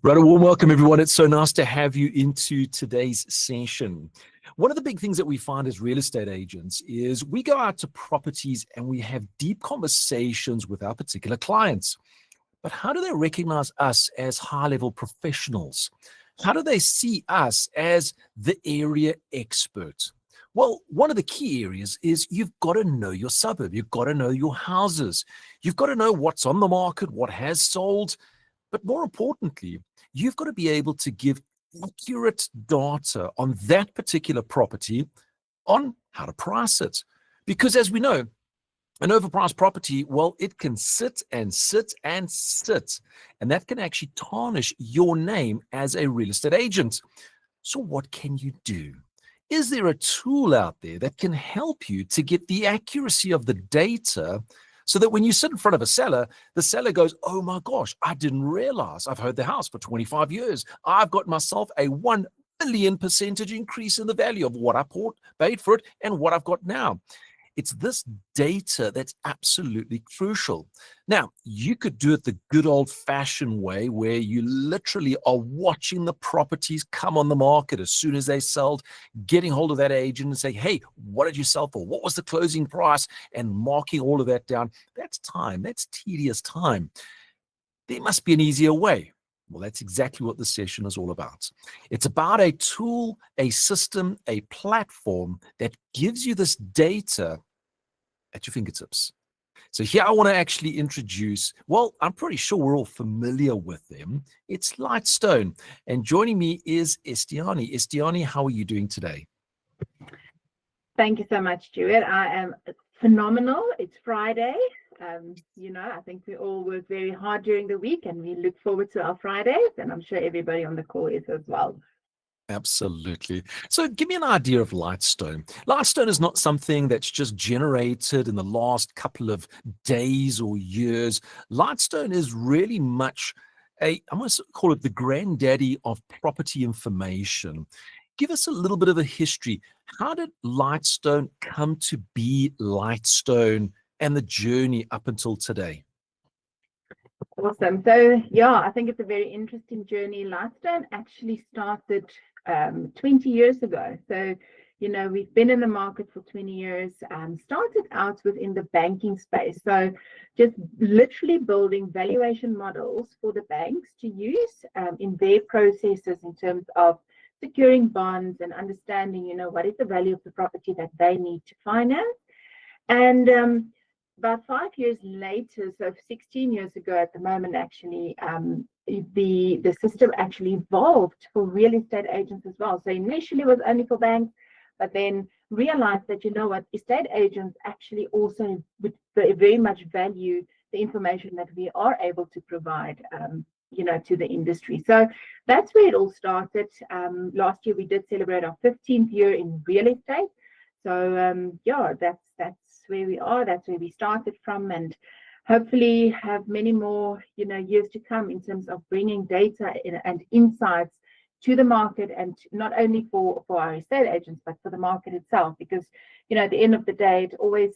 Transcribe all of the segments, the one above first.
Right, a warm welcome, everyone. It's so nice to have you into today's session. One of the big things that we find as real estate agents is we go out to properties and we have deep conversations with our particular clients. But how do they recognize us as high-level professionals? How do they see us as the area expert? Well, one of the key areas is you've got to know your suburb. You've got to know your houses. You've got to know what's on the market, what has sold, but more importantly, you've got to be able to give accurate data on that particular property on how to price it. Because as we know, an overpriced property, well, it can sit and sit and sit, and that can actually tarnish your name as a real estate agent. So what can you do? Is there a tool out there that can help you to get the accuracy of the data so that when you sit in front of a seller, the seller goes, oh my gosh, I didn't realize I've heard the house for 25 years. I've got myself a 1 billion percentage increase in the value of what I paid for it and what I've got now. It's this data that's absolutely crucial. Now, you could do it the good old-fashioned way where you literally are watching the properties come on the market as soon as they sold, getting hold of that agent and say, hey, what did you sell for? What was the closing price? And marking all of that down. That's time. That's tedious time. There must be an easier way. Well, that's exactly what this session is all about. It's about a tool, a system, a platform that gives you this data at your fingertips. So here I want to actually introduce, well, I'm pretty sure we're all familiar with them. It's Lightstone. And joining me is Esteani. Esteani, how are you doing today? Thank you so much, Stuart. I am phenomenal. It's Friday. I think we all work very hard during the week and we look forward to our Fridays, and I'm sure everybody on the call is as well. Absolutely. So give me an idea of Lightstone. Lightstone is not something that's just generated in the last couple of days or years. Lightstone is really much I must call it the granddaddy of property information. Give us a little bit of a history. How did Lightstone come to be Lightstone and the journey up until today? Awesome. So yeah, I think it's a very interesting journey. Lightstone actually started 20 years ago. So, we've been in the market for 20 years, started out within the banking space. So just literally building valuation models for the banks to use in their processes in terms of securing bonds and understanding, what is the value of the property that they need to finance. And about 5 years later, so 16 years ago at the moment, actually, the system actually evolved for real estate agents as well. So initially it was only for banks, but then realized that, estate agents actually also would very much value the information that we are able to provide, to the industry. So that's where it all started. Last year we did celebrate our 15th year in real estate. So that's where we are. That's where we started from, and hopefully have many more years to come in terms of bringing data and insights to the market, and not only for our estate agents but for the market itself, because at the end of the day, it always,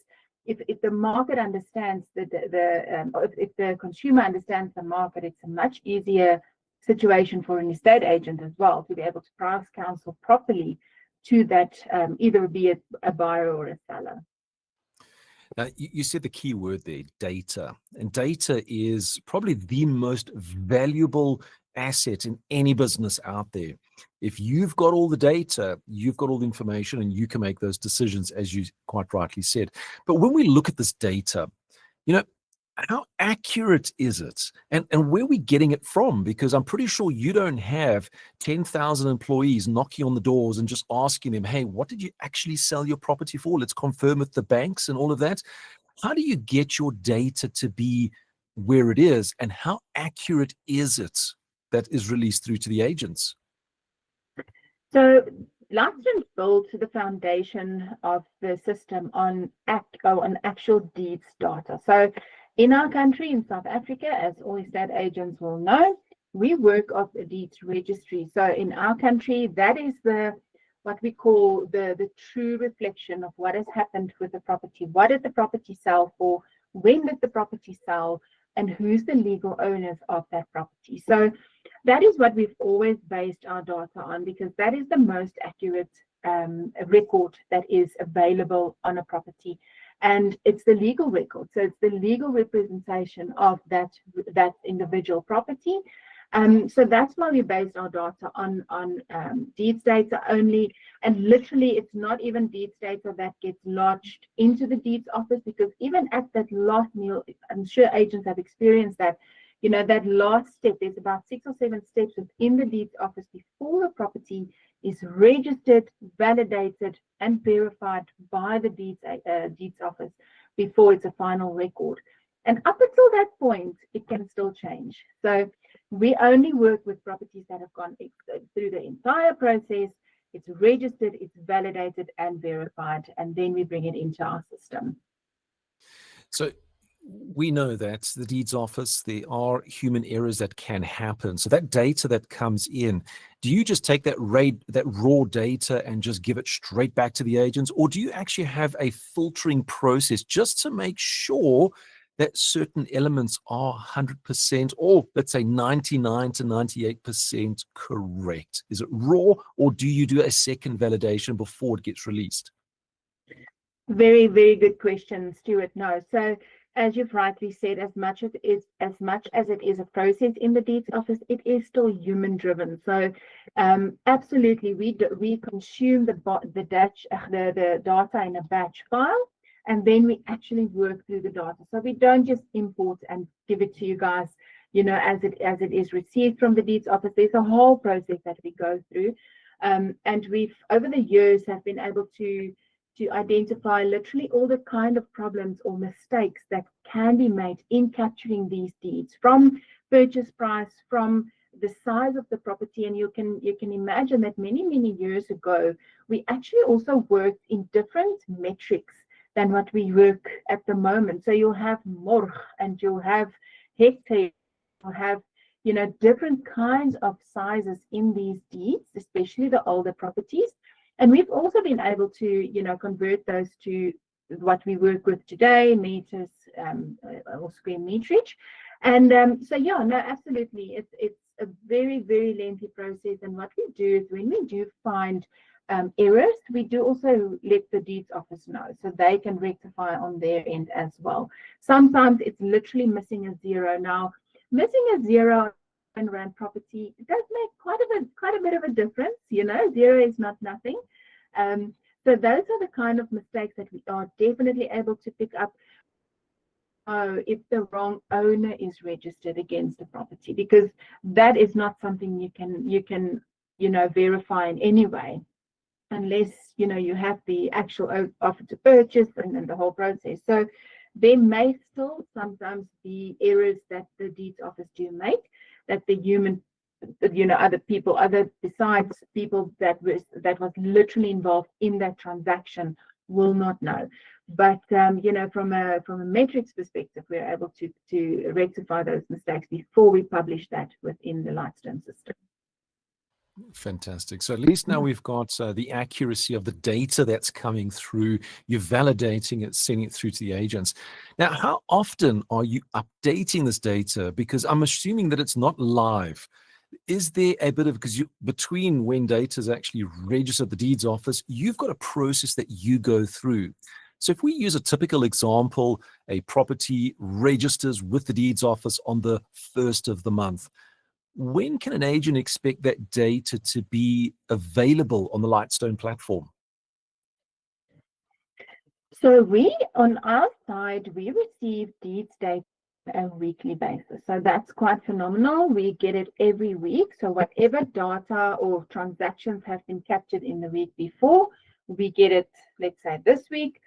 if the market understands if the consumer understands the market, it's a much easier situation for an estate agent as well to be able to price counsel properly to that, either be a buyer or a seller. Now, you said the key word there, data. And data is probably the most valuable asset in any business out there. If you've got all the data, you've got all the information, and you can make those decisions, as you quite rightly said. But when we look at this data, how accurate is it? And where are we getting it from? Because I'm pretty sure you don't have 10,000 employees knocking on the doors and just asking them, hey, what did you actually sell your property for? Let's confirm with the banks and all of that. How do you get your data to be where it is, and how accurate is it that is released through to the agents? So Lightstone built the foundation of the system on actual deeds data. So in our country, in South Africa, as all estate agents will know, we work off a Deeds Registry. So in our country, that is what we call the true reflection of what has happened with the property. What did the property sell for? When did the property sell? And who's the legal owners of that property? So that is what we've always based our data on, because that is the most accurate record that is available on a property. And it's the legal record. So it's the legal representation of that individual property. So that's why we based our data on deeds data only. And literally, it's not even deeds data that gets lodged into the deeds office, because even at that last meal, I'm sure agents have experienced that, that last step, there's about 6 or 7 steps within the deeds office before the property is registered, validated, and verified by the deeds office before it's a final record. And up until that point, it can still change. So we only work with properties that have gone through the entire process. It's registered, it's validated, and verified, and then we bring it into our system. So we know that the deeds office, there are human errors that can happen. So that data that comes in, do you just take that raw data and just give it straight back to the agents? Or do you actually have a filtering process just to make sure that certain elements are 100% or let's say 99 to 98% correct? Is it raw, or do you do a second validation before it gets released? Very, very good question, Stuart. No. So as you've rightly said, as much as it is a process in the deeds office, it is still human driven. So absolutely, we consume the data in a batch file, and then we actually work through the data. So we don't just import and give it to you guys, as it is received from the deeds office. There's a whole process that we go through, and we've over the years have been able to identify literally all the kind of problems or mistakes that can be made in capturing these deeds, from purchase price, from the size of the property. And you can imagine that many years ago, we actually also worked in different metrics than what we work at the moment. So you'll have morg and you'll have hectare, you'll have different kinds of sizes in these deeds, especially the older properties. And we've also been able to, convert those to what we work with today, meters or square meterage. And so, yeah, no, absolutely. It's a very, very lengthy process. And what we do is when we do find errors, we do also let the deeds office know so they can rectify on their end as well. Sometimes it's literally missing a zero. Now, missing a zero and rand property, it does make quite a bit of a difference. Zero is not nothing. So those are the kind of mistakes that we are definitely able to pick up if the wrong owner is registered against the property, because that is not something you can verify in any way unless you have the actual offer to purchase and the whole process. So there may still sometimes be errors that the deeds office do make, that the human, other besides people that was literally involved in that transaction will not know. But from a metrics perspective, we're able to rectify those mistakes before we publish that within the Lightstone system. Fantastic. So at least now we've got the accuracy of the data that's coming through. You're validating it, sending it through to the agents. Now, how often are you updating this data? Because I'm assuming that it's not live. Is there a bit of, because between when data is actually registered at the deeds office, you've got a process that you go through. So if we use a typical example, a property registers with the deeds office on the 1st of the month. When can an agent expect that data to be available on the Lightstone platform? So we, on our side, we receive deeds data on a weekly basis. So that's quite phenomenal. We get it every week. So whatever data or transactions have been captured in the week before, we get it, let's say this week.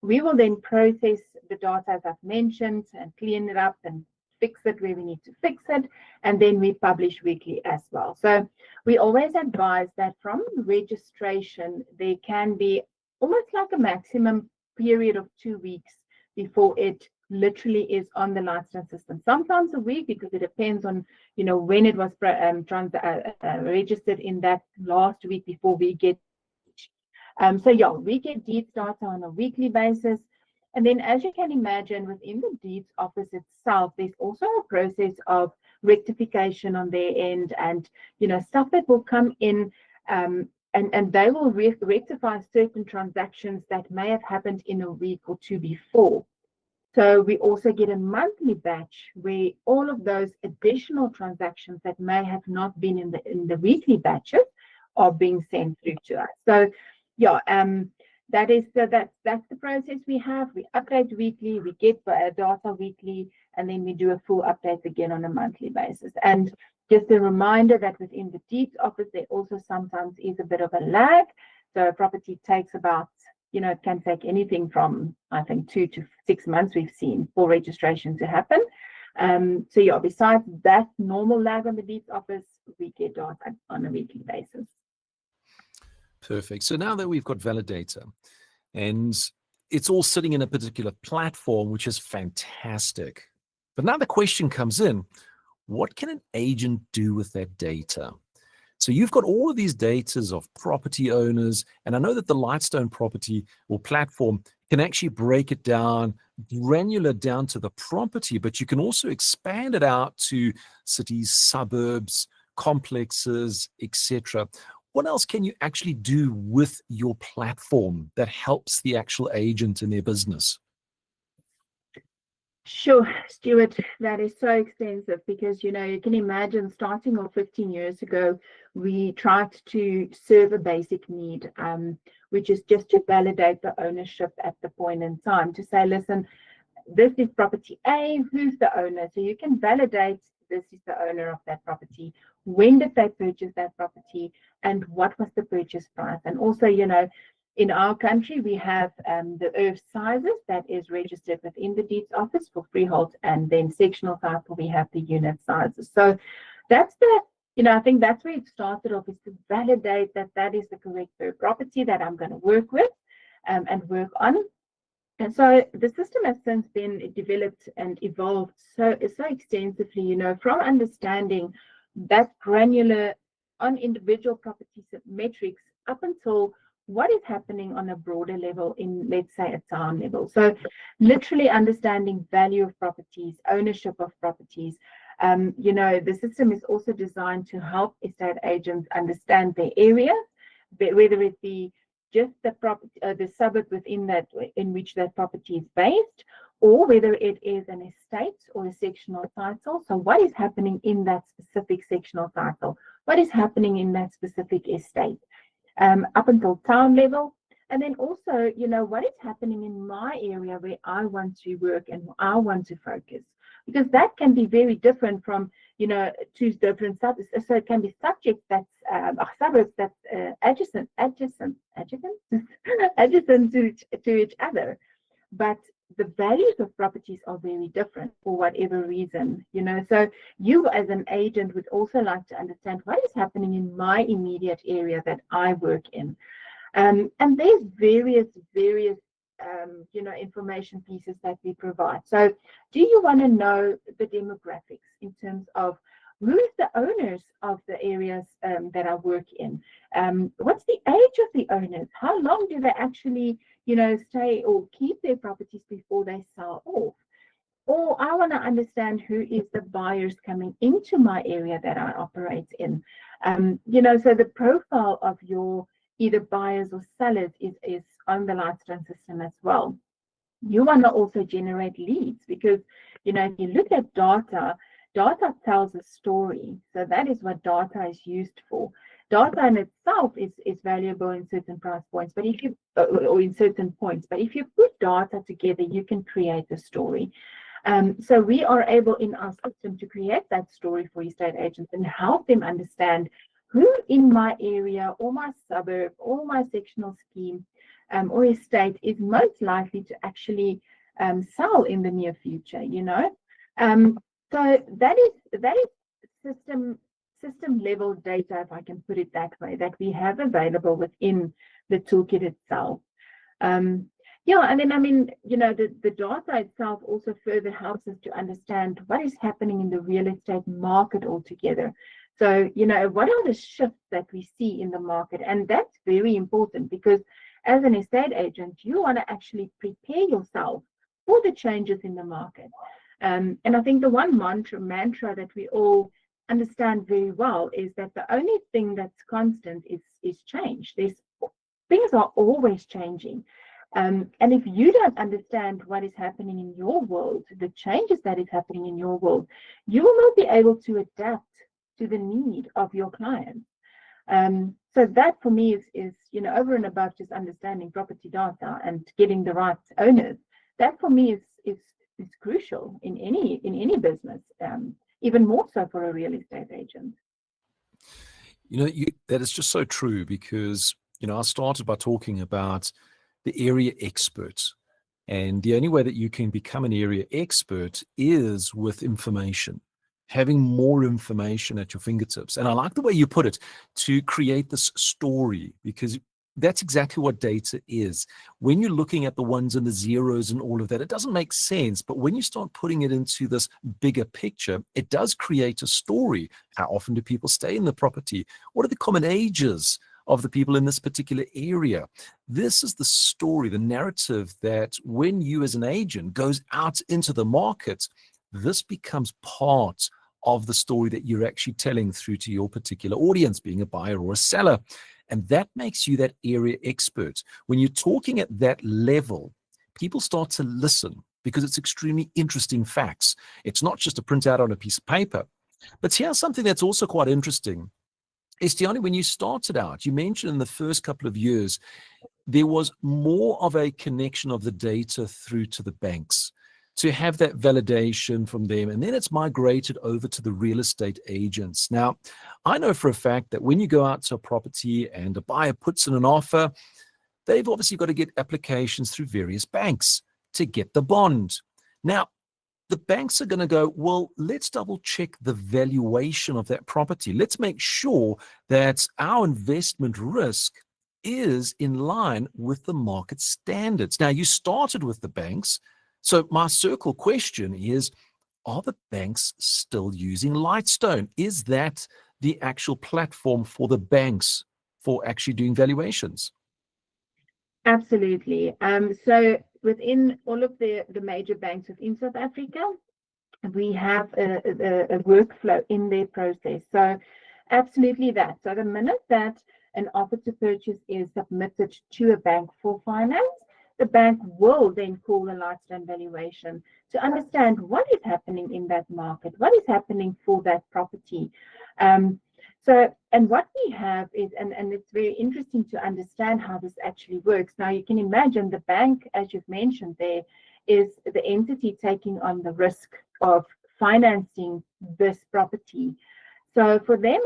We will then process the data, as I've mentioned, and clean it up and fix it where we need to fix it, and then we publish weekly as well. So we always advise that from registration, there can be almost like a maximum period of 2 weeks before it literally is on the Lightstone system. Sometimes a week, because it depends on when it was registered in that last week before we get. So yeah, we get deeds data on a weekly basis. And then, as you can imagine, within the deeds office itself, there's also a process of rectification on their end, and stuff that will come in, and they will rectify certain transactions that may have happened in a week or two before. So we also get a monthly batch where all of those additional transactions that may have not been in the weekly batches are being sent through to us. So yeah, that's the process we have. We update weekly, we get data weekly, and then we do a full update again on a monthly basis. And just a reminder that within the Deeds office, there also sometimes is a bit of a lag. So a property takes about, it can take anything from, I think, 2 to 6 months we've seen for registration to happen. So yeah, besides that normal lag on the Deeds office, we get data on a weekly basis. Perfect. So now that we've got valid data and it's all sitting in a particular platform, which is fantastic. But now the question comes in, what can an agent do with that data? So you've got all of these datas of property owners, and I know that the Lightstone property or platform can actually break it down, granular down to the property, but you can also expand it out to cities, suburbs, complexes, etc. What else can you actually do with your platform that helps the actual agent in their business? Sure, Stuart, that is so extensive because, you can imagine starting off 15 years ago, we tried to serve a basic need, which is just to validate the ownership at the point in time, to say, listen, this is property A, who's the owner? So you can validate this is the owner of that property. When did they purchase that property? And what was the purchase price? And also, in our country, we have the earth sizes that is registered within the Deeds office for freehold, and then sectional title, we have the unit sizes. So that's I think that's where it started off, is to validate that that is the correct property that I'm going to work with and work on. And so the system has since been developed and evolved so extensively, from understanding that granular on individual property metrics up until what is happening on a broader level in, let's say, a town level. So literally understanding value of properties, ownership of properties. The system is also designed to help estate agents understand their area, whether it be just the property, the suburb within that in which that property is based, or whether it is an estate or a sectional title. So what is happening in that specific sectional title? What is happening in that specific estate? Up until town level, and then also, what is happening in my area where I want to work and I want to focus, because that can be very different from, two different suburbs. So it can be subjects that's suburbs that's adjacent to each other, but the values of properties are very different for whatever reason, So you as an agent would also like to understand what is happening in my immediate area that I work in. And there's various information pieces that we provide. So do you want to know the demographics in terms of who is the owners of the areas that I work in? What's the age of the owners? How long do they actually, stay or keep their properties before they sell off? Or I want to understand who is the buyers coming into my area that I operate in. So the profile of your either buyers or sellers is on the Lightstone system as well. You want to also generate leads because, if you look at data tells a story. So that is what data is used for. Data in itself is valuable in certain price points, but if you or in certain points, but if you put data together, you can create a story. So we are able in our system to create that story for estate agents and help them understand who in my area or my suburb or my sectional scheme or estate is most likely to actually sell in the near future, So that is system level data, if I can put it that way, that we have available within the toolkit itself. And then the data itself also further helps us to understand what is happening in the real estate market altogether. So, what are the shifts that we see in the market? And that's very important because as an estate agent, you want to actually prepare yourself for the changes in the market. And I think the one mantra that we all understand very well is that the only thing that's constant is change. Things are always changing. And if you don't understand what is happening in your world, the changes that is happening in your world, you will not be able to adapt to the need of your clients. So that for me is over and above just understanding property data and getting the right owners. That for me is crucial in any business, even more so for a real estate agent. That is just so true because, I started by talking about the area expert. And the only way that you can become an area expert is with information, having more information at your fingertips. And I like the way you put it, to create this story, because that's exactly what data is. When you're looking at the ones and the zeros and all of that, it doesn't make sense. But when you start putting it into this bigger picture, it does create a story. How often do people stay in the property? What are the common ages of the people in this particular area? This is the story, the narrative that when you as an agent goes out into the market, this becomes part of the story that you're actually telling through to your particular audience, being a buyer or a seller. And that makes you that area expert. When you're talking at that level, people start to listen because it's extremely interesting facts. It's not just a printout on a piece of paper. But here's something that's also quite interesting. Esteani, when you started out, you mentioned in the first couple of years, there was more of a connection of the data through to the banks to have that validation from them. And then it's migrated over to the real estate agents. Now, I know for a fact that when you go out to a property and a buyer puts in an offer, they've obviously got to get applications through various banks to get the bond. Now, the banks are going to go, well, let's double check the valuation of that property. Let's make sure that our investment risk is in line with the market standards. Now, you started with the banks. So my circle question is, are the banks still using Lightstone? Is that the actual platform for the banks for actually doing valuations? Absolutely. So within all of the major banks within South Africa, we have a workflow in their process. So absolutely that. So the minute that an offer to purchase is submitted to a bank for finance, the bank will then call the Lightstone valuation to understand what is happening in that market, what is happening for that property. And what we have is, and it's very interesting to understand how this actually works. Now, you can imagine the bank, as you've mentioned there, is the entity taking on the risk of financing this property. So for them,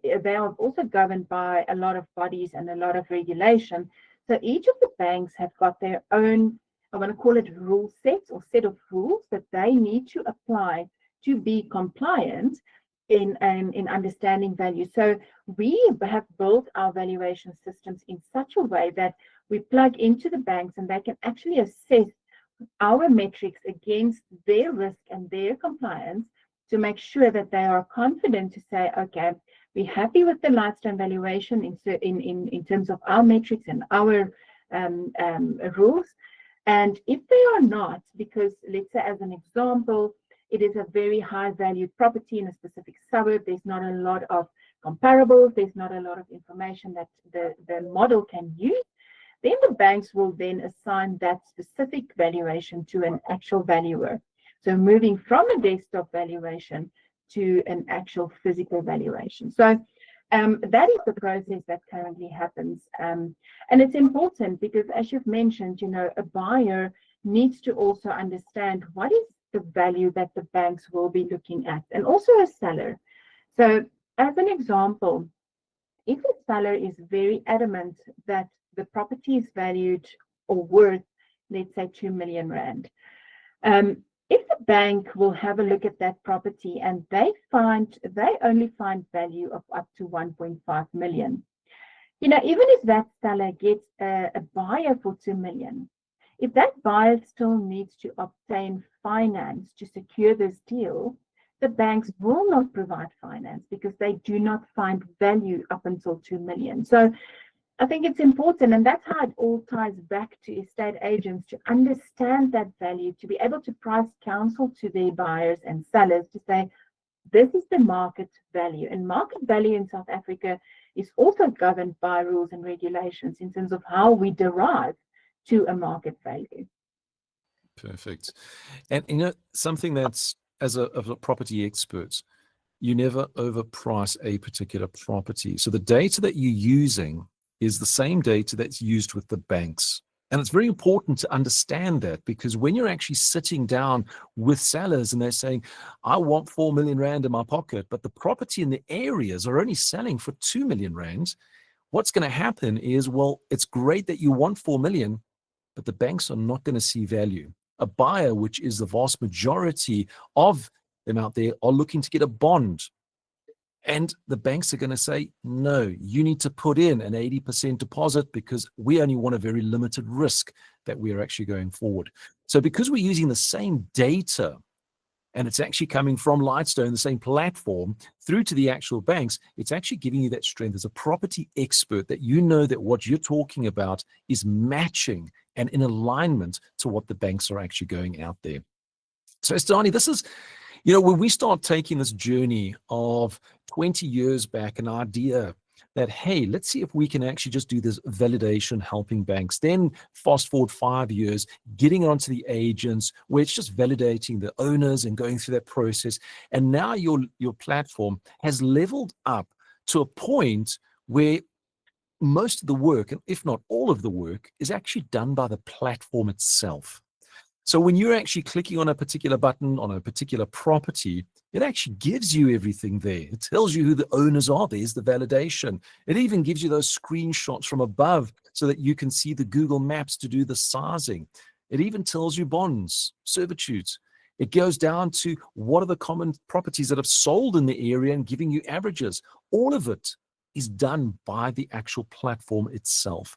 they are also governed by a lot of bodies and a lot of regulation. So each of the banks have got their own, I want to call it rule sets or set of rules that they need to apply to be compliant in understanding value. So we have built our valuation systems in such a way that we plug into the banks and they can actually assess our metrics against their risk and their compliance to make sure that they are confident to say, okay, we're happy with the Lightstone valuation in terms of our metrics and our rules. And if they are not, because let's say as an example, it is a very high valued property in a specific suburb, there's not a lot of comparables, there's not a lot of information that the model can use, then the banks will then assign that specific valuation to an actual valuer. So moving from a desktop valuation to an actual physical valuation. So that is the process that currently happens. And it's important because, as you've mentioned, a buyer needs to also understand what is the value that the banks will be looking at, and also a seller. So as an example, if a seller is very adamant that the property is valued or worth, let's say, 2 million rand, if the bank will have a look at that property and they only find value of up to 1.5 million, even if that seller gets a buyer for 2 million, if that buyer still needs to obtain finance to secure this deal, the banks will not provide finance because they do not find value up until 2 million. So I think it's important, and that's how it all ties back to estate agents, to understand that value, to be able to price counsel to their buyers and sellers to say, this is the market value. And market value in South Africa is also governed by rules and regulations in terms of how we derive to a market value. Perfect. And you know, something that's, as a property expert, you never overprice a particular property. So the data that you're using is the same data that's used with the banks. And it's very important to understand that, because when you're actually sitting down with sellers and they're saying, I want 4 million Rand in my pocket, but the property in the areas are only selling for 2 million Rand, what's going to happen is, well, it's great that you want 4 million, but the banks are not going to see value. A buyer, which is the vast majority of them out there, are looking to get a bond. And the banks are going to say, no, you need to put in an 80% deposit because we only want a very limited risk that we are actually going forward. So because we're using the same data, and it's actually coming from Lightstone, the same platform, through to the actual banks, it's actually giving you that strength as a property expert, that you know that what you're talking about is matching and in alignment to what the banks are actually going out there. So Esteani, this is, you know, when we start taking this journey of 20 years back, an idea that, hey, let's see if we can actually just do this validation, helping banks. Then fast forward 5 years, getting onto the agents, where it's just validating the owners and going through that process. And now your platform has leveled up to a point where most of the work, and if not all of the work, is actually done by the platform itself. So when you're actually clicking on a particular button on a particular property, it actually gives you everything there. It tells you who the owners are. There's the validation. It even gives you those screenshots from above so that you can see the Google Maps to do the sizing. It even tells you bonds, servitudes. It goes down to what are the common properties that have sold in the area and giving you averages. All of it is done by the actual platform itself.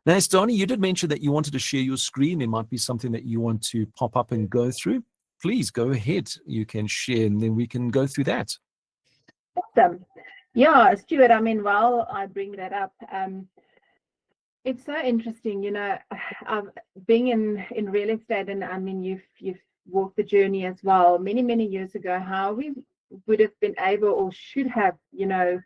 Now, Esteani, you did mention that you wanted to share your screen. There might be something that you want to pop up and go through. Please go ahead. You can share, and then we can go through that. Awesome. Yeah, Stuart, I mean, while I bring that up, it's so interesting, you know, being in real estate, and I mean, you've walked the journey as well, many years ago, how we would have been able, or should have, you know,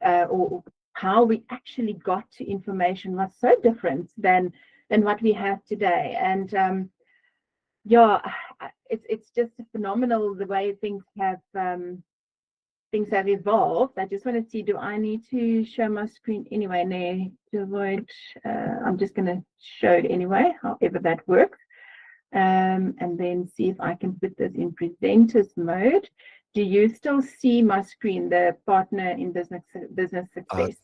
or how we actually got to information was so different than what we have today. And yeah, it's just phenomenal the way things have evolved. I just want to see, do I need to show my screen anyway? No, to avoid, I'm just going to show it anyway, however that works. And then see if I can put this in presenters mode. Do you still see my screen, the partner in business success?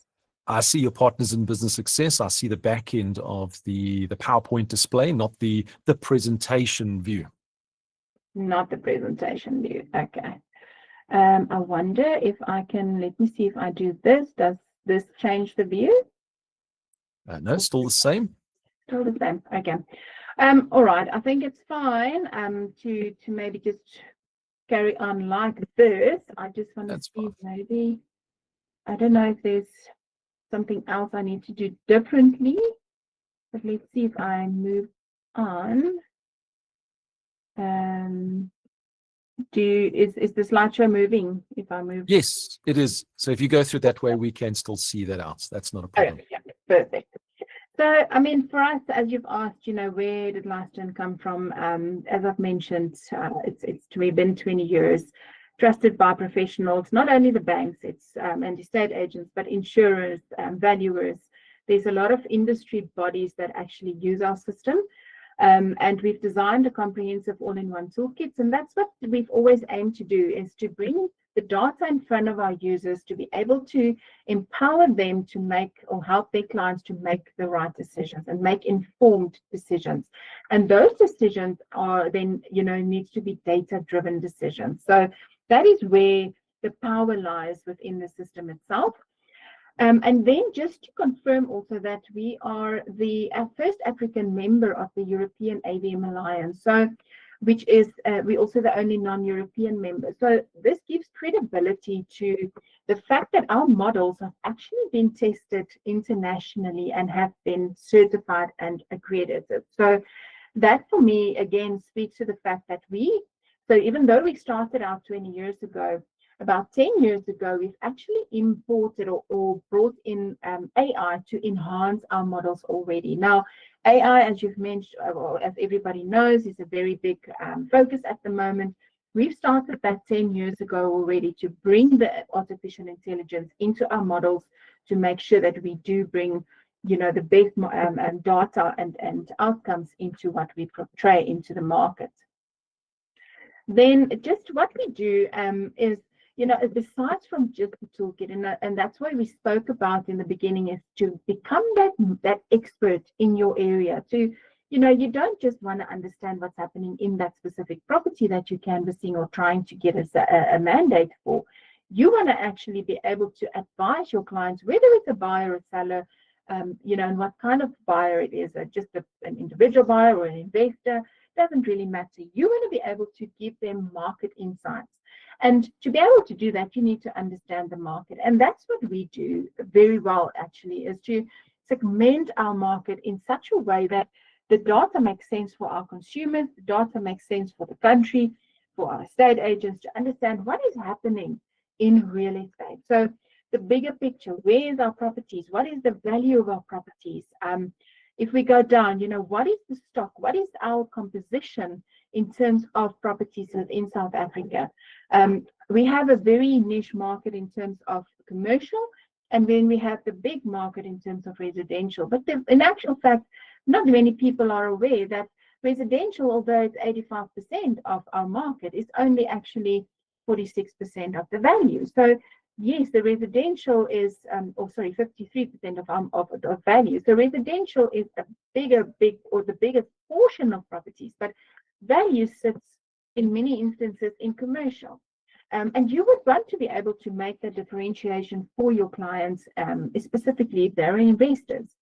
I see your partners in business success. I see the back end of the PowerPoint display, not the presentation view. Not the presentation view. Okay. I wonder if I can, let me see if I do this. Does this change the view? No, still the same. Still the same. Okay. All right. I think it's fine to maybe just carry on like this. I just want to see, maybe, I don't know if there's something else I need to do differently, but let's see if I move on. Is the slideshow moving if I move? Yes, it is. So if you go through that way, we can still see that out. That's not a problem. Okay, yeah, perfect. So, I mean, for us, as you've asked, you know, where did Lightstone come from? As I've mentioned, we've been 20 years, trusted by professionals, not only the banks, and estate agents, but insurers, valuers. There's a lot of industry bodies that actually use our system. And we've designed a comprehensive all-in-one toolkit, and that's what we've always aimed to do, is to bring the data in front of our users to be able to empower them to make, or help their clients to make the right decisions and make informed decisions. And those decisions are then, you know, needs to be data-driven decisions. So that is where the power lies within the system itself. And then just to confirm also that we are the first African member of the European AVM Alliance. So which is we're also the only non-European member. So this gives credibility to the fact that our models have actually been tested internationally and have been certified and accredited. So that for me, again, speaks to the fact that so even though we started out 20 years ago, about 10 years ago, we've actually imported or brought in AI to enhance our models already. Now, AI, as you've mentioned, or as everybody knows, is a very big focus at the moment. We've started that 10 years ago already to bring the artificial intelligence into our models to make sure that we do bring, you know, the best data and outcomes into what we portray into the market. Then just what we do is, you know, besides from just the toolkit, and that's why we spoke about in the beginning, is to become that expert in your area. To, you know, you don't just want to understand what's happening in that specific property that you're canvassing or trying to get a mandate for. You want to actually be able to advise your clients, whether it's a buyer or seller, you know, and what kind of buyer it is, just an individual buyer or an investor, doesn't really matter. You want to be able to give them market insights. And to be able to do that, you need to understand the market. And that's what we do very well, actually, is to segment our market in such a way that the data makes sense for our consumers, the data makes sense for the country, for our estate agents, to understand what is happening in real estate. So the bigger picture, where is our properties? What is the value of our properties? If we go down, you know, what is the stock? What is our composition in terms of properties within South Africa? We have a very niche market in terms of commercial, and then we have the big market in terms of residential. But in actual fact, not many people are aware that residential, although it's 85% of our market, is only actually 46% of the value. So yes, the residential is, 53% of value. So residential is the biggest portion of properties, but value sits in many instances in commercial. And you would want to be able to make that differentiation for your clients, specifically if they're investors.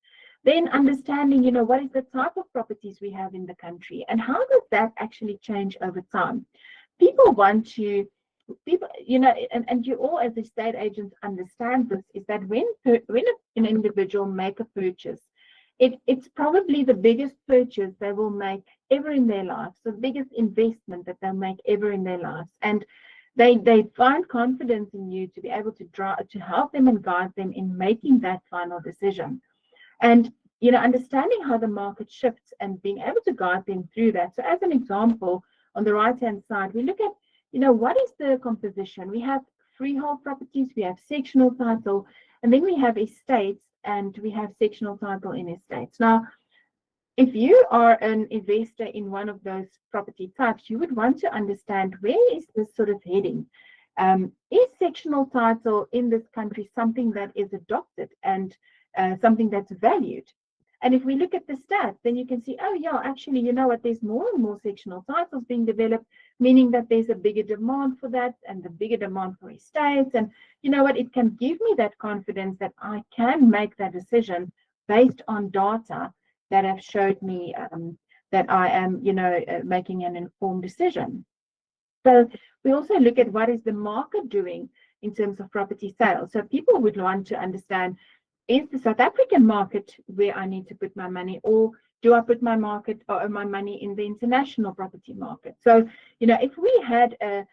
Then understanding, you know, what is the type of properties we have in the country and how does that actually change over time? People, you know, and you all as estate agents understand this, is that when an individual make a purchase, it's probably the biggest purchase they will make ever in their lives, the biggest investment that they'll make ever in their lives. And they find confidence in you to be able to help them and guide them in making that final decision. And, you know, understanding how the market shifts and being able to guide them through that. So as an example, on the right-hand side, we look at, you know, what is the composition? We have freehold properties, we have sectional title, and then we have estates, and we have sectional title in estates. Now, if you are an investor in one of those property types, you would want to understand, where is this sort of heading? Is sectional title in this country something that is adopted and something that's valued? And if we look at the stats, then you can see, oh yeah, actually, you know what, there's more and more sectional titles being developed, meaning that there's a bigger demand for that and the bigger demand for estates. And you know what, it can give me that confidence that I can make that decision based on data that have showed me that I am, you know, making an informed decision. So we also look at what is the market doing in terms of property sales. So people would want to understand, is the South African market where I need to put my money, or do I put my market or my money in the international property market? So, you know, if we had a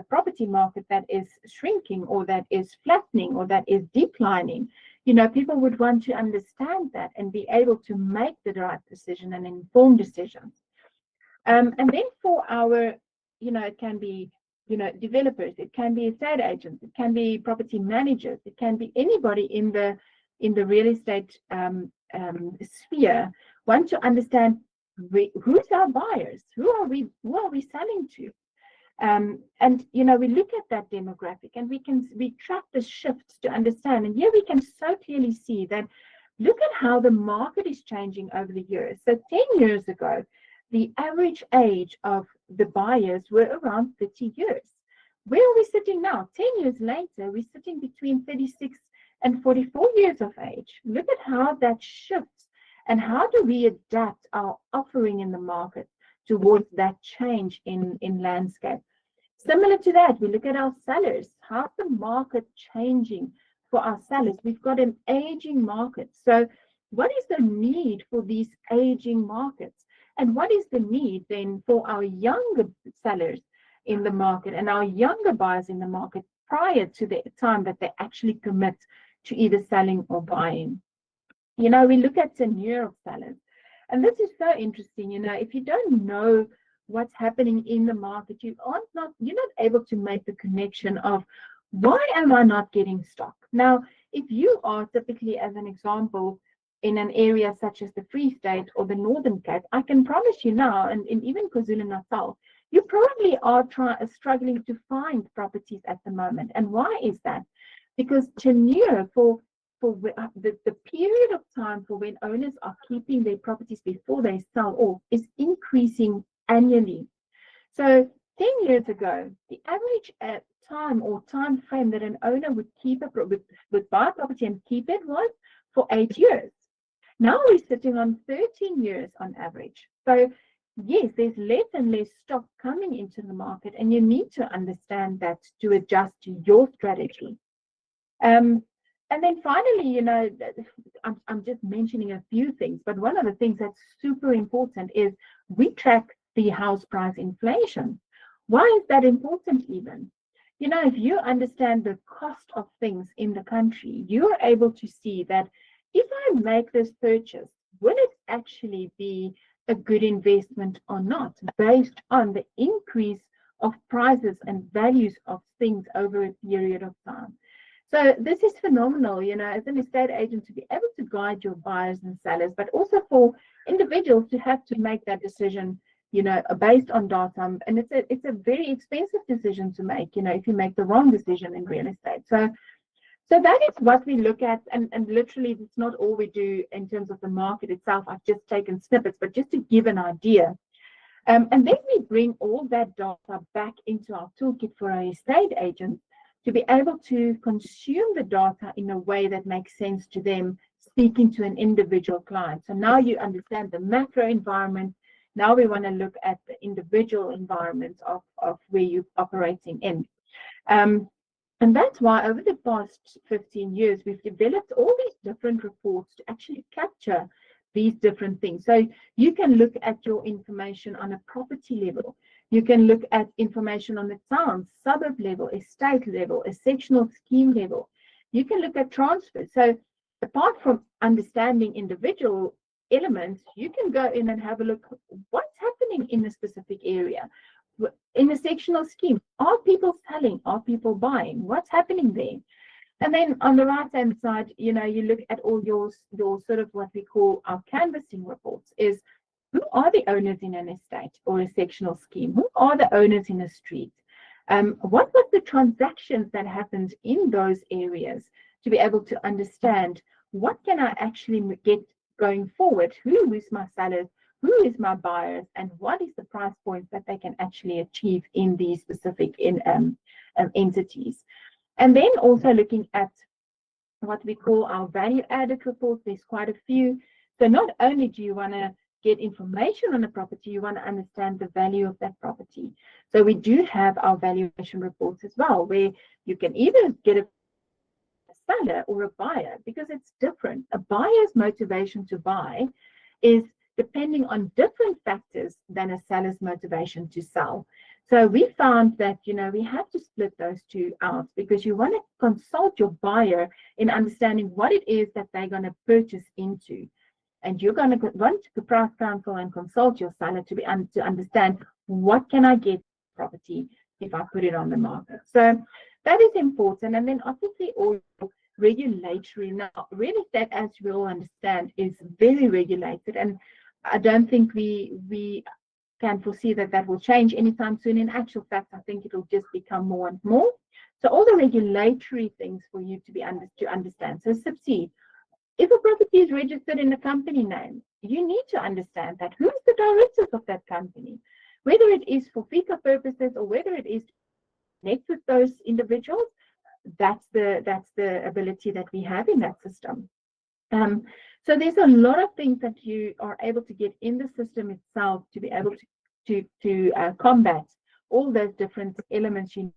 property market that is shrinking, or that is flattening, or that is declining, you know, people would want to understand that and be able to make the right decision and informed decisions. And then for our, you know, it can be, you know, developers, it can be estate agents, it can be property managers, it can be anybody in the real estate sphere, want to understand who's our buyers, who are we selling to, and you know, we look at that demographic and we track the shifts to understand. And here we can so clearly see that, look at how the market is changing over the years. So 10 years ago, the average age of the buyers were around 30 years. Where are we sitting now? 10 years later, we're sitting between 36 and 44 years of age. Look at how that shifts, and how do we adapt our offering in the market towards that change in landscape. Similar to that, we look at our sellers. How's the market changing for our sellers? We've got an aging market. So what is the need for these aging markets? And what is the need then for our younger sellers in the market and our younger buyers in the market prior to the time that they actually commit to either selling or buying? We look at tenure of sellers. And this is so interesting. If you don't know what's happening in the market, you're not able to make the connection of, why am I not getting stock? Now, if you are typically, as an example, in an area such as the Free State or the Northern Cape, I can promise you now, and even KwaZulu-Natal, you probably are struggling to find properties at the moment. And why is that? Because tenure for the period of time for when owners are keeping their properties before they sell off is increasing annually. So 10 years ago, the average time or time frame that an owner would would buy a property and keep it was for 8 years. Now we're sitting on 13 years on average. So yes, there's less and less stock coming into the market, and you need to understand that to adjust to your strategy. And then finally, I'm just mentioning a few things, but one of the things that's super important is we track the house price inflation. Why is that important even? If you understand the cost of things in the country, you're able to see that if I make this purchase, will it actually be a good investment or not, based on the increase of prices and values of things over a period of time. So this is phenomenal, as an estate agent, to be able to guide your buyers and sellers, but also for individuals to have to make that decision, based on data. And it's a very expensive decision to make, if you make the wrong decision in real estate. So that is what we look at, and literally it's not all we do in terms of the market itself. I've just taken snippets, but just to give an idea. And then we bring all that data back into our toolkit for our estate agents to be able to consume the data in a way that makes sense to them, speaking to an individual client. So now you understand the macro environment. Now we want to look at the individual environment of where you're operating in. And that's why over the past 15 years, we've developed all these different reports to actually capture these different things. So you can look at your information on a property level. You can look at information on the town, suburb level, estate level, a sectional scheme level. You can look at transfers. So apart from understanding individual elements, you can go in and have a look what's happening in a specific area. In a sectional scheme, are people selling? Are people buying? What's happening there? And then on the right-hand side, you look at all your sort of what we call our canvassing reports, is who are the owners in an estate or a sectional scheme? Who are the owners in a street? What was the transactions that happened in those areas, to be able to understand what can I actually get going forward? Who is my sellers? Who is my buyers? And what is the price point that they can actually achieve in these specific entities? And then also looking at what we call our value-added reports. There's quite a few. So not only do you want to get information on a property, you want to understand the value of that property. So we do have our valuation reports as well, where you can either get a seller or a buyer, because it's different. A buyer's motivation to buy is depending on different factors than a seller's motivation to sell. So we found that, we have to split those two out, because you want to consult your buyer in understanding what it is that they're going to purchase into. And you're going to want to price counsel and consult your seller to understand, what can I get property if I put it on the market? So that is important. And then obviously all regulatory. Now, real estate, as we all understand, is very regulated, and I don't think we can foresee that will change anytime soon. In actual fact, I think it'll just become more and more. So all the regulatory things for you to understand. So SIPC, if a property is registered in a company name, you need to understand that who is the directors of that company, whether it is for FICA purposes or whether it is to connect with those individuals. That's the ability that we have in that system. So there's a lot of things that you are able to get in the system itself to be able to to combat all those different elements you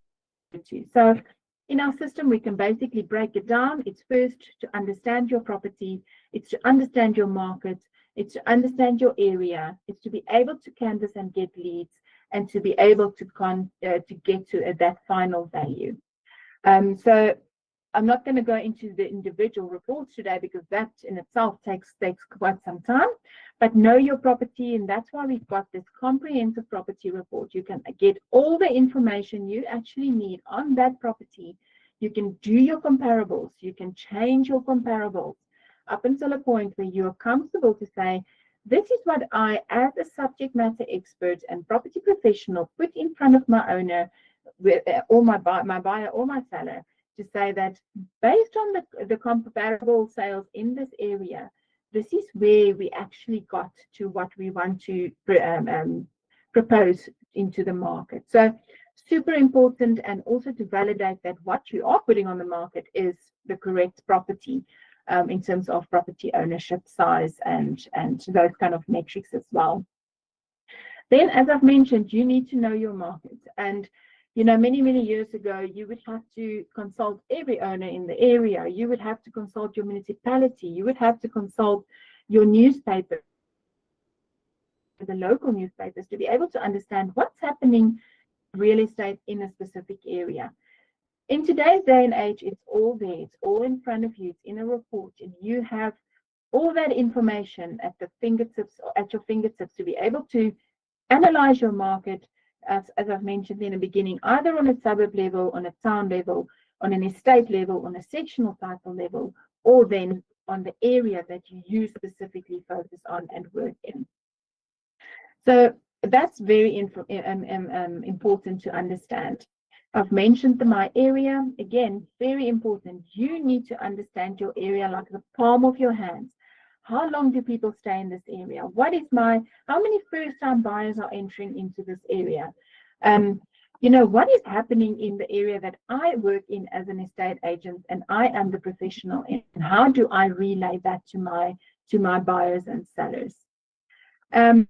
need to. So in our system, we can basically break it down. It's first to understand your property, it's to understand your market, it's to understand your area, it's to be able to canvass and get leads, and to be able to get to that final value. So I'm not going to go into the individual reports today because that in itself takes quite some time, but know your property, and that's why we've got this comprehensive property report. You can get all the information you actually need on that property. You can do your comparables, you can change your comparables up until a point where you are comfortable to say, this is what I, as a subject matter expert and property professional, put in front of my owner, or my buyer or my seller, to say that based on the comparable sales in this area, this is where we actually got to what we want to propose into the market. So super important, and also to validate that what you are putting on the market is the correct property in terms of property ownership, size, and those kind of metrics as well. Then, as I've mentioned, you need to know your market. And many years ago, you would have to consult every owner in the area. You would have to consult your municipality. You would have to consult your newspaper, the local newspapers, to be able to understand what's happening in real estate in a specific area. In today's day and age, it's all there. It's all in front of you. It's in a report, and you have all that information at your fingertips to be able to analyze your market, as I've mentioned in the beginning, either on a suburb level, on a town level, on an estate level, on a sectional title level, or then on the area that you specifically focus on and work in. So that's very important to understand. I've mentioned my area. Again, very important. You need to understand your area like the palm of your hands. How long do people stay in this area? How many first-time buyers are entering into this area? What is happening in the area that I work in as an estate agent and I am the professional in? And how do I relay that to my buyers and sellers? And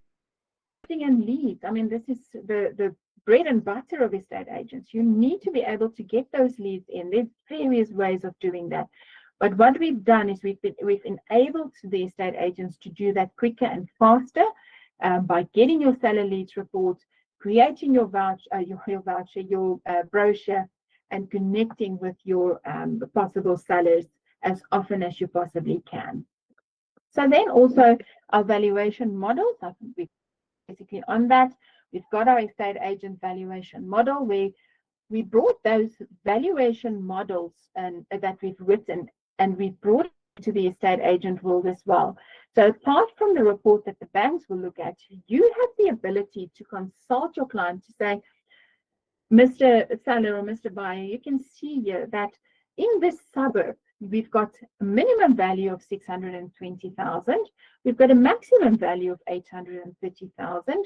leads. I mean, this is the bread and butter of estate agents. You need to be able to get those leads in. There's various ways of doing that. But what we've done is we've enabled the estate agents to do that quicker and faster by getting your seller leads report, creating your brochure, and connecting with your possible sellers as often as you possibly can. So then also our valuation models. I think we're basically on that. We've got our estate agent valuation model where we brought those valuation models that we've written, and we've brought it to the estate agent world as well. So apart from the report that the banks will look at, you have the ability to consult your client to say, Mr. Seller or Mr. Buyer, you can see here that in this suburb, we've got a minimum value of 620,000. We've got a maximum value of 830,000,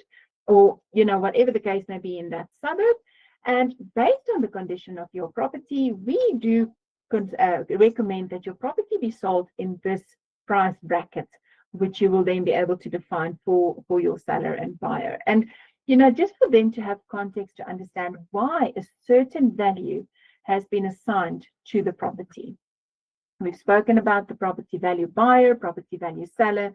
or whatever the case may be in that suburb. And based on the condition of your property, we do recommend that your property be sold in this price bracket, which you will then be able to define for your seller and buyer. And just for them to have context to understand why a certain value has been assigned to the property. We've spoken about the property value buyer, property value seller.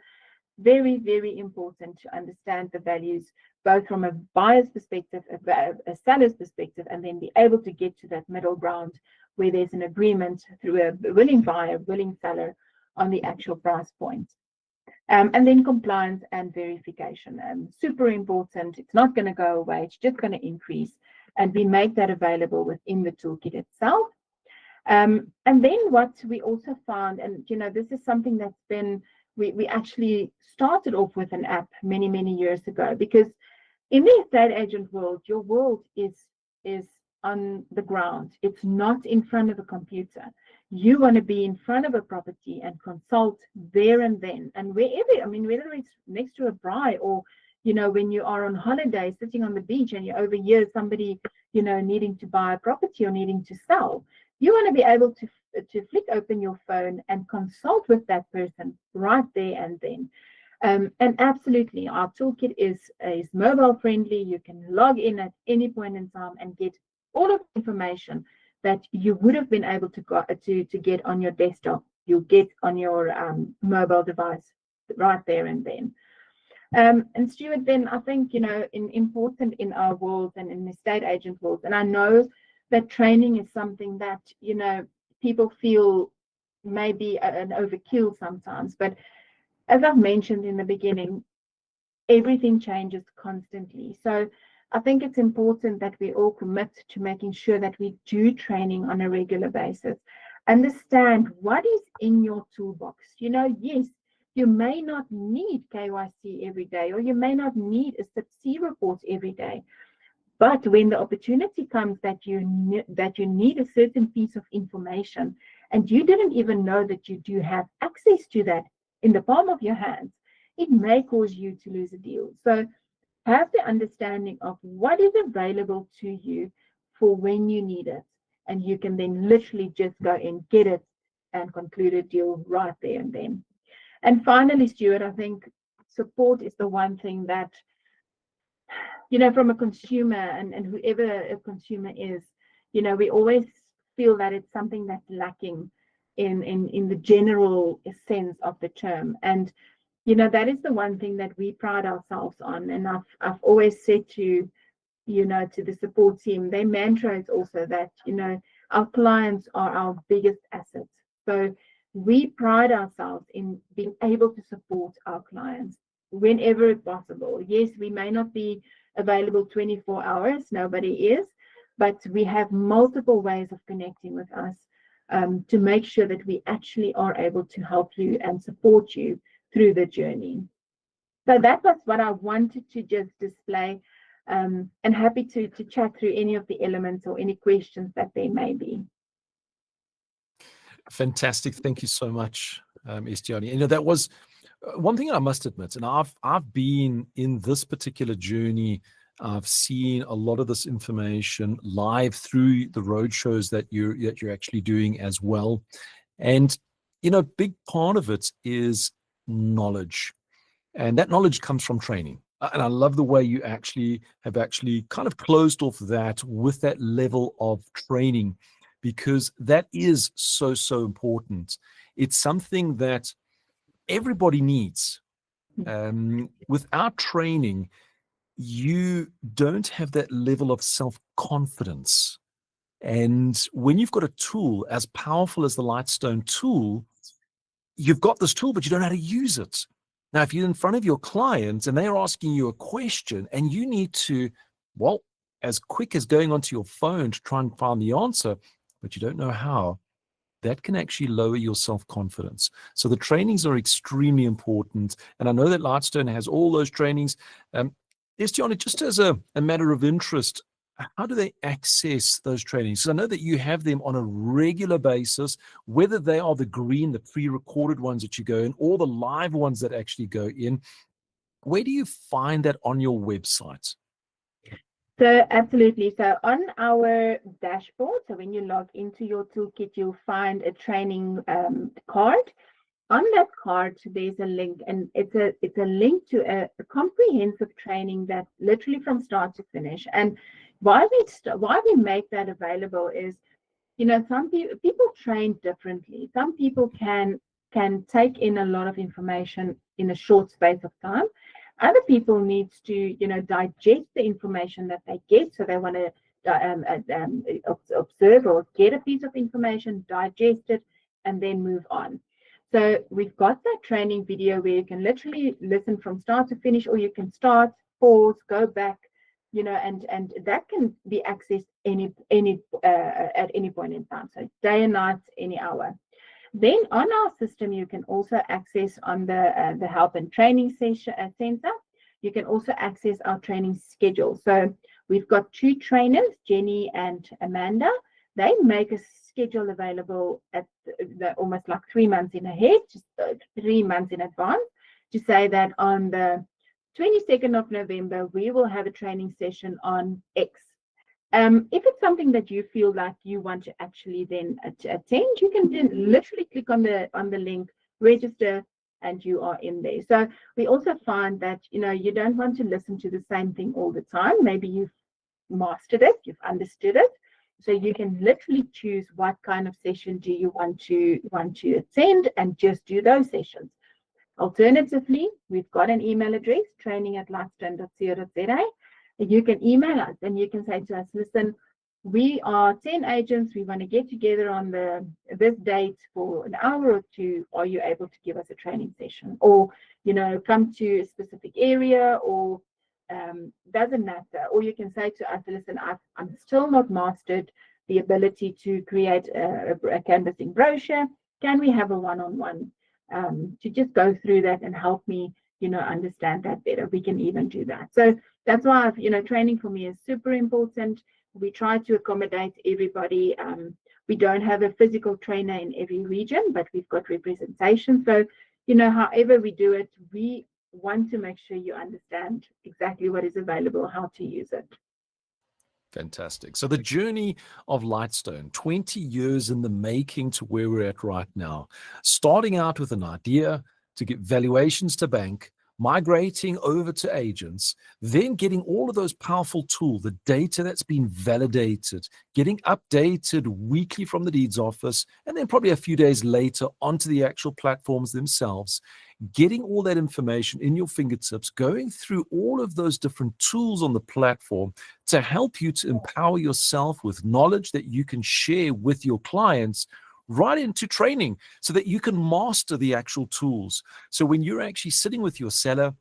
Very, very important to understand the values, both from a buyer's perspective, a seller's perspective, and then be able to get to that middle ground where there's an agreement through a willing buyer, willing seller on the actual price point. And then compliance and verification. Super important. It's not going to go away. It's just going to increase. And we make that available within the toolkit itself. And then what we also found, and this is something that's been, we actually started off with an app many, many years ago, because in the estate agent world, your world is on the ground. It's not in front of a computer. You want to be in front of a property and consult there and then. And whether it's next to a braai or, when you are on holiday sitting on the beach and you overhear somebody, needing to buy a property or needing to sell, you want to be able to flick open your phone and consult with that person right there and then. And absolutely, our toolkit is mobile friendly. You can log in at any point in time and get all of the information that you would have been able to get on your desktop. You'll get on your mobile device right there and then. And Stuart, then I think, important in our world and in the estate agent world, and I know that training is something that, people feel maybe an overkill sometimes, but as I've mentioned in the beginning, everything changes constantly. So I think it's important that we all commit to making sure that we do training on a regular basis. Understand what is in your toolbox. Yes, you may not need KYC every day, or you may not need a sub-C report every day. But when the opportunity comes that you need a certain piece of information, and you didn't even know that you do have access to that in the palm of your hands, it may cause you to lose a deal. So have the understanding of what is available to you for when you need it. And you can then literally just go and get it and conclude a deal right there and then. And finally, Stuart, I think support is the one thing that, from a consumer and whoever a consumer is, we always feel that it's something that's lacking in the general sense of the term. And that is the one thing that we pride ourselves on. And I've always said to the support team, their mantra is also that, our clients are our biggest assets. So we pride ourselves in being able to support our clients whenever possible. Yes, we may not be available 24 hours, nobody is, but we have multiple ways of connecting with us to make sure that we actually are able to help you and support you through the journey. So that was what I wanted to just display, and happy to chat through any of the elements or any questions that there may be. Fantastic. Thank you so much, Esteani. That was one thing I must admit, and I've been in this particular journey. I've seen a lot of this information live through the road shows that you're actually doing as well. And, big part of it is knowledge. And that knowledge comes from training. And I love the way you have kind of closed off that with that level of training, because that is so, so important. It's something that everybody needs. Without training, you don't have that level of self-confidence. And when you've got a tool as powerful as the Lightstone tool, you've got this tool, but you don't know how to use it. Now, if you're in front of your client and they're asking you a question and you need to, as quick as going onto your phone to try and find the answer, but you don't know how, that can actually lower your self-confidence. So the trainings are extremely important. And I know that Lightstone has all those trainings. Esteani, just as a matter of interest, how do they access those trainings? Because I know that you have them on a regular basis, whether they are the pre-recorded ones that you go in, or the live ones that actually go in. Where do you find that on your website? So absolutely. So on our dashboard, so when you log into your toolkit, you'll find a training card. On that card, there's a link, and it's a link to a comprehensive training that literally from start to finish. And why we make that available is, some people train differently. Some people can take in a lot of information in a short space of time. Other people need to, digest the information that they get. So they want to observe or get a piece of information, digest it, and then move on. So we've got that training video where you can literally listen from start to finish, or you can start, pause, go back, and that can be accessed at any point in time. So day and night, any hour. Then on our system, you can also access on the help and training center. You can also access our training schedule. So we've got two trainers, Jenny and Amanda. They make a schedule available at almost like 3 months in ahead, just 3 months in advance, to say that on the 22nd of November, we will have a training session on X. If it's something that you feel like you want to actually then attend, you can then literally click on the link, register, and you are in there. So we also find that, you don't want to listen to the same thing all the time. Maybe you've mastered it, you've understood it. So you can literally choose what kind of session do you want to attend and just do those sessions. Alternatively, we've got an email address, training@lightstone.co.za. You can email us and you can say to us, listen, we are 10 agents. We want to get together on this date for an hour or two. Are you able to give us a training session? Or, come to a specific area, or doesn't matter. Or you can say to us, listen, I'm still not mastered the ability to create a canvassing brochure. Can we have a one-on-one to just go through that and help me, understand that better? We can even do that. So that's why, training for me is super important. We try to accommodate everybody. We don't have a physical trainer in every region, but we've got representation. So, however we do it, we want to make sure you understand exactly what is available, how to use it. Fantastic. So the journey of Lightstone, 20 years in the making to where we're at right now, starting out with an idea to get valuations to bank, migrating over to agents, then getting all of those powerful tools, the data that's been validated, getting updated weekly from the deeds office, and then probably a few days later onto the actual platforms themselves, getting all that information in your fingertips, going through all of those different tools on the platform to help you to empower yourself with knowledge that you can share with your clients, right into training so that you can master the actual tools. So when you're actually sitting with your seller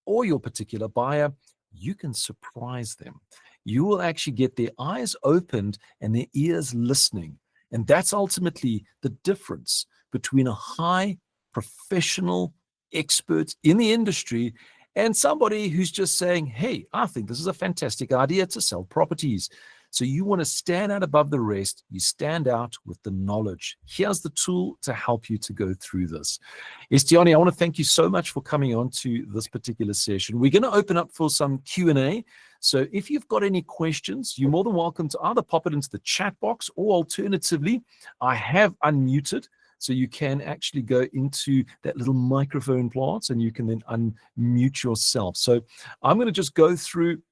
or your particular buyer, you can surprise them. You will actually get their eyes opened and their ears listening. And that's ultimately the difference between a high professional expert in the industry and somebody who's just saying, hey, I think this is a fantastic idea to sell properties. So you want to stand out above the rest. You stand out with the knowledge. Here's the tool to help you to go through this. Esteani, I want to thank you so much for coming on to this particular session. We're going to open up for some Q&A. So if you've got any questions, you're more than welcome to either pop it into the chat box, or alternatively, I have unmuted. So you can actually go into that little microphone part and you can then unmute yourself. So I'm going to just go through.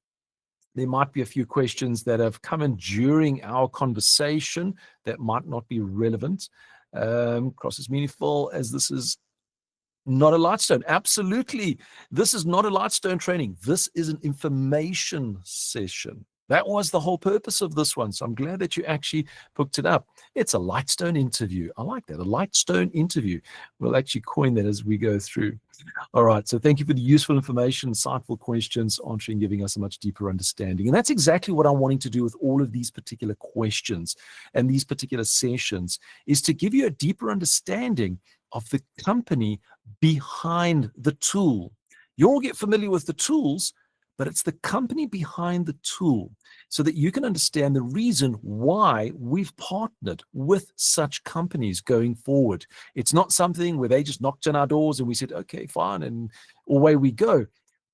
There might be a few questions that have come in during our conversation that might not be relevant. Cross is meaningful as this is not a Lightstone. Absolutely. This is not a Lightstone training. This is an information session. That was the whole purpose of this one. So I'm glad that you actually picked it up. It's a Lightstone interview. I like that. A Lightstone interview. We'll actually coin that as we go through. All right. So thank you for the useful information, insightful questions, answering, giving us a much deeper understanding. And that's exactly what I'm wanting to do with all of these particular questions and these particular sessions, is to give you a deeper understanding of the company behind the tool. You all get familiar with the tools, but it's the company behind the tool so that you can understand the reason why we've partnered with such companies going forward. It's not something where they just knocked on our doors and we said, okay, fine, and away we go.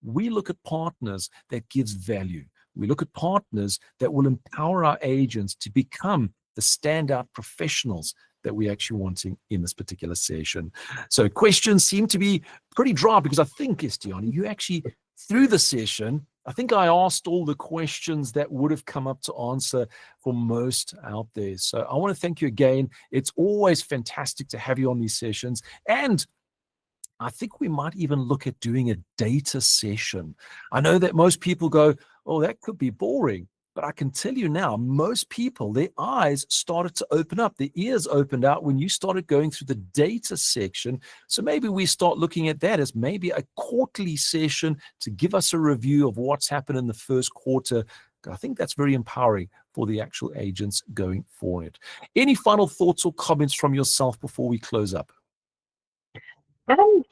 We look at partners that gives value. We look at partners that will empower our agents to become the standout professionals that we're actually wanting in this particular session. So questions seem to be pretty dry because I think, Esteani, you actually, through the session, I think I asked all the questions that would have come up to answer for most out there. So I want to thank you again. It's always fantastic to have you on these sessions. And I think we might even look at doing a data session. I know that most people go, oh, that could be boring. But I can tell you now, most people, their eyes started to open up, their ears opened out when you started going through the data section. So maybe we start looking at that as maybe a quarterly session to give us a review of what's happened in the first quarter. I think that's very empowering for the actual agents going forward. Any final thoughts or comments from yourself before we close up?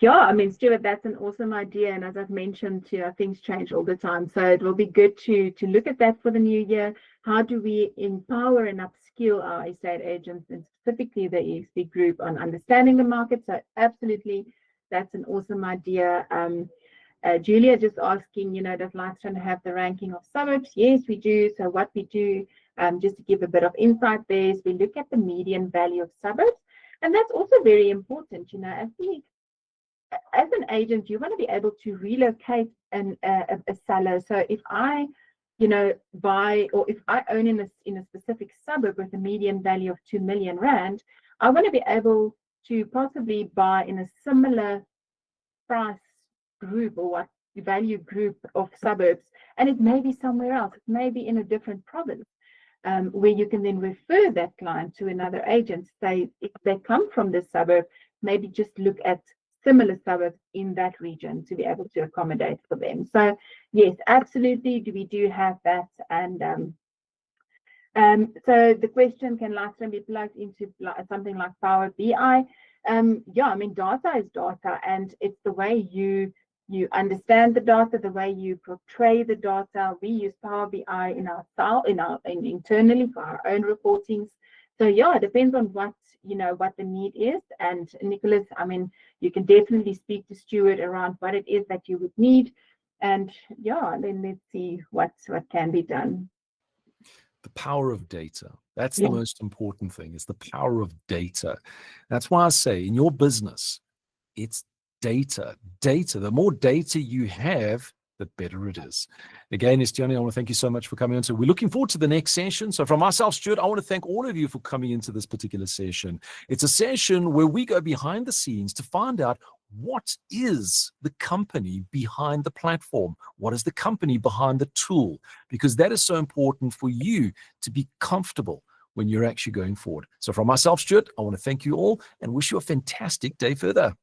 Yeah, I mean, Stuart, that's an awesome idea. And as I've mentioned, things change all the time. So it will be good to look at that for the new year. How do we empower and upskill our estate agents, and specifically the eXp group, on understanding the market? So absolutely, that's an awesome idea. Julia just asking, does Lightstone have the ranking of suburbs? Yes, we do. So what we do, just to give a bit of insight there, is we look at the median value of suburbs. And that's also very important, as we as an agent, you want to be able to relocate a seller. So if I, buy, or if I own in a specific suburb with a median value of 2 million rand, I want to be able to possibly buy in a similar price group or what value group of suburbs, and it may be somewhere else. It may be in a different province. Where you can then refer that client to another agent. Say if they come from this suburb, maybe just look at similar suburbs in that region to be able to accommodate for them. So yes, absolutely, we do have that. And so the question, can Lightstone be plugged into something like Power BI? Yeah, I mean, data is data, and it's the way you understand the data, the way you portray the data. We use Power BI internally for our own reportings. So yeah, it depends on what the need is. And Nicholas, I mean, you can definitely speak to Stuart around what it is that you would need. And yeah, then let's see what can be done. The power of data. That's Yeah. the most important thing, is the power of data. That's why I say in your business, it's data. The more data you have, the better it is. Again, Esteani, I want to thank you so much for coming on. So we're looking forward to the next session. So from myself, Stuart, I want to thank all of you for coming into this particular session. It's a session where we go behind the scenes to find out what is the company behind the platform? What is the company behind the tool? Because that is so important for you to be comfortable when you're actually going forward. So from myself, Stuart, I want to thank you all and wish you a fantastic day further.